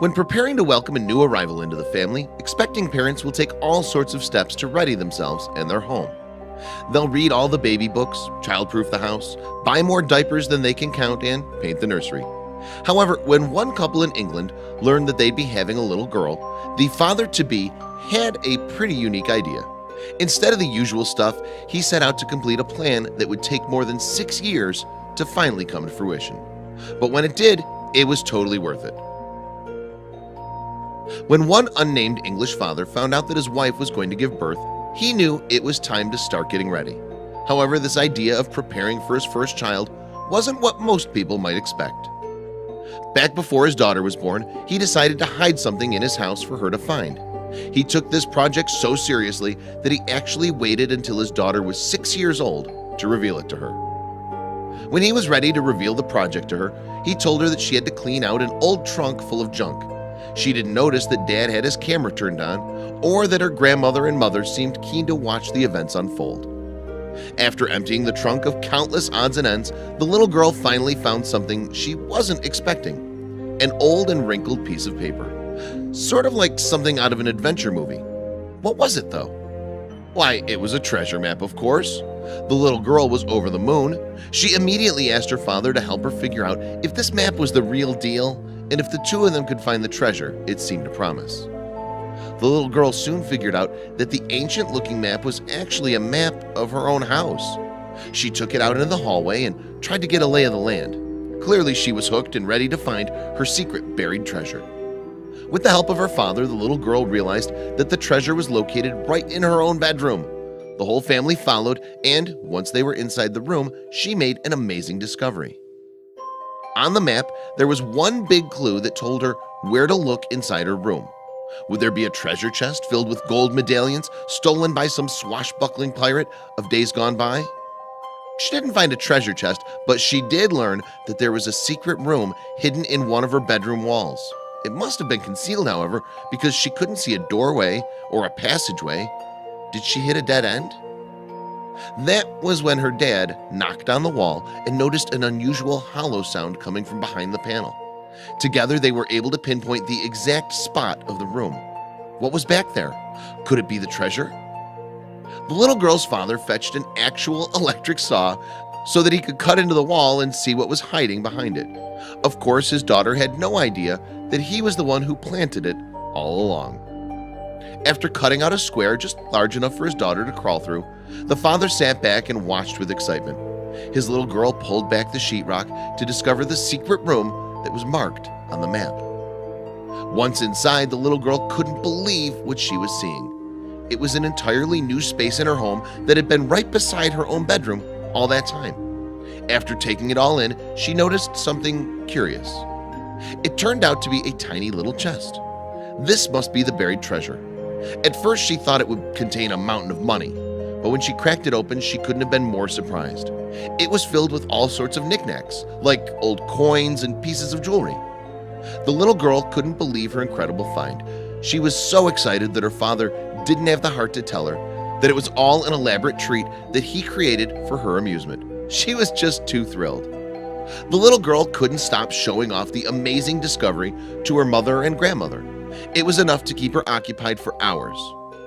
When preparing to welcome a new arrival into the family, expecting parents will take all sorts of steps to ready themselves and their home. They'll read all the baby books, childproof the house, buy more diapers than they can count, and paint the nursery. However, when one couple in England learned that they'd be having a little girl, the father-to-be had a pretty unique idea. Instead of the usual stuff, he set out to complete a plan that would take more than 6 years to finally come to fruition. But when it did, it was totally worth it. When one unnamed English father found out that his wife was going to give birth, he knew it was time to start getting ready. However, this idea of preparing for his first child wasn't what most people might expect. Back before his daughter was born, he decided to hide something in his house for her to find. He took this project so seriously that he actually waited until his daughter was 6 years old to reveal it to her. When he was ready to reveal the project to her, he told her that she had to clean out an old trunk full of junk. She didn't notice that Dad had his camera turned on, or that her grandmother and mother seemed keen to watch the events unfold. After emptying the trunk of countless odds and ends, the little girl finally found something she wasn't expecting: an old and wrinkled piece of paper. Sort of like something out of an adventure movie. What was it, though? Why, it was a treasure map, of course. The little girl was over the moon. She immediately asked her father to help her figure out if this map was the real deal, and if the two of them could find the treasure it seemed to promise. The little girl soon figured out that the ancient-looking map was actually a map of her own house. She took it out into the hallway and tried to get a lay of the land. Clearly, she was hooked and ready to find her secret buried treasure. With the help of her father, the little girl realized that the treasure was located right in her own bedroom. The whole family followed, and once they were inside the room, she made an amazing discovery. On the map, there was one big clue that told her where to look inside her room. Would there be a treasure chest filled with gold medallions stolen by some swashbuckling pirate of days gone by? She didn't find a treasure chest, but she did learn that there was a secret room hidden in one of her bedroom walls. It must have been concealed, however, because she couldn't see a doorway or a passageway. Did she hit a dead end? That was when her dad knocked on the wall and noticed an unusual hollow sound coming from behind the panel. Together, they were able to pinpoint the exact spot of the room. What was back there? Could it be the treasure? The little girl's father fetched an actual electric saw so that he could cut into the wall and see what was hiding behind it. Of course, his daughter had no idea that he was the one who planted it all along. After cutting out a square just large enough for his daughter to crawl through, the father sat back and watched with excitement. His little girl pulled back the sheetrock to discover the secret room that was marked on the map. Once inside, the little girl couldn't believe what she was seeing. It was an entirely new space in her home that had been right beside her own bedroom all that time. After taking it all in, she noticed something curious. It turned out to be a tiny little chest. This must be the buried treasure. At first, she thought it would contain a mountain of money, but when she cracked it open, she couldn't have been more surprised. It was filled with all sorts of knickknacks, like old coins and pieces of jewelry. The little girl couldn't believe her incredible find. She was so excited that her father didn't have the heart to tell her that it was all an elaborate treat that he created for her amusement. She was just too thrilled. The little girl couldn't stop showing off the amazing discovery to her mother and grandmother. It was enough to keep her occupied for hours.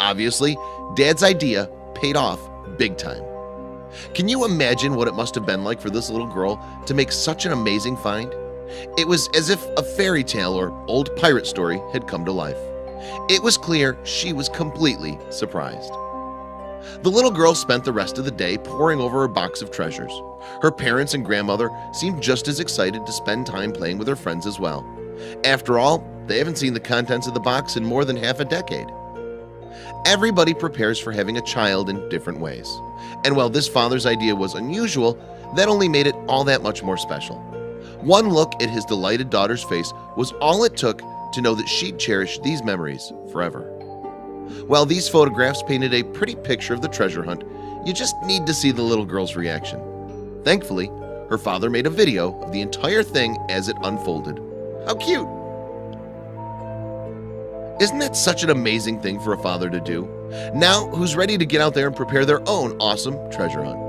Obviously, Dad's idea paid off big time. Can you imagine what it must have been like for this little girl to make such an amazing find? It was as if a fairy tale or old pirate story had come to life. It was clear she was completely surprised. The little girl spent the rest of the day poring over her box of treasures. Her parents and grandmother seemed just as excited to spend time playing with her friends as well. After all, they haven't seen the contents of the box in more than half a decade. Everybody prepares for having a child in different ways. And while this father's idea was unusual, that only made it all that much more special. One look at his delighted daughter's face was all it took to know that she'd cherish these memories forever. While these photographs painted a pretty picture of the treasure hunt, you just need to see the little girl's reaction. Thankfully, her father made a video of the entire thing as it unfolded. How cute! Isn't that such an amazing thing for a father to do? Now, who's ready to get out there and prepare their own awesome treasure hunt?